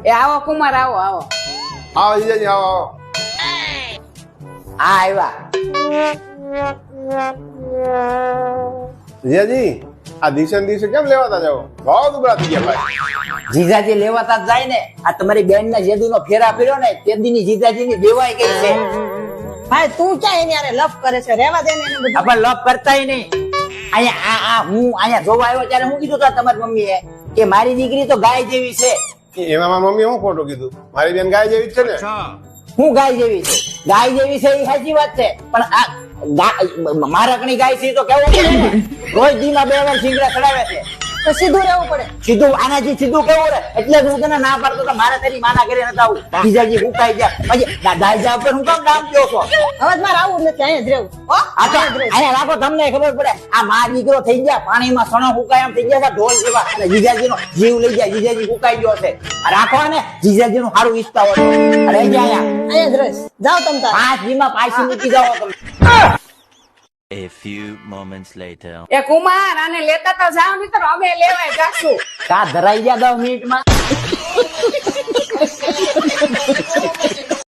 એ આવો કુમાર, આવો આવો. આવો જીજાજી, આવો આવો. હા આવ્યા. જીજાજી, આ દિવસે ને દિવસે કેમ લેવાતા જાવ? ભાવ દુબળા થઈ ગયા ભાઈ. જીજાજી લેવાતા જ જાય ને. આ તમારી બેન ના જેદુ નો ફેરા ફેર્યો ને તે દી ની જીજાજી ની દેવાઈ ગઈ છે. ભાઈ તું ક્યાં એની હારે લફ કરે છે? રહેવા દે ને એને બધું. આપણે લપ કરતાય નહીં. અહીંયા હું અહીંયા જોવા આવ્યો ત્યારે હું કીધું તા તમારી મમ્મીએ કે મારી દીકરી તો ગાય જેવી છે. એમાં મારી મમ્મી શું ખોટું કીધું? મારી બેન ગાય જેવી જ છે ને. હું ગાય જેવી છે? ગાય જેવી છે એ સાચી વાત છે, પણ આ મારકણી ગાય છે તો કેવું પડે ને? રોજ દીમાં 2 વાર શીંગડા ચડાવે છે. તો સીધું રહેવું પડે. સીધું આનાથી સીધું કેવું રે? એટલે જ હું તને ના પાડતો તો મારે તારી માના ઘરે નતા આવું. જીજાજી ઉકાઈ ગયા પછી દાયજા ઉપર હું કામ નામ કહો છો? હવે જ મારે આવું જ નથી, અહીંયા જ રહેવું. હો? આ તો અહીંયા રાખો, તમને ખબર પડે. આ માં દીકરો થઈ ગયા, પાણીમાં સણો ઉકાય એમ થઈ ગયા, ઢોલ જેવા. અને જીજાજી નો જીવ લઈ ગયા, જીજાજી ઉકાઈ ગયો છે. રાખો ને જીજાજી નું સારું ઈચ્છતા હોય. અરે ગયા અહીંયા જ રહીશ. જાઓ તમ તાર. 5 દીમાં પાછી મૂકી જાઓ તમે. A few moments later. એ કુમાર, આને લેતા તો જાવ નહીં તો અમે લેવાય જાશું. કા ધરાઈ ગયા 10 મિનિટમાં.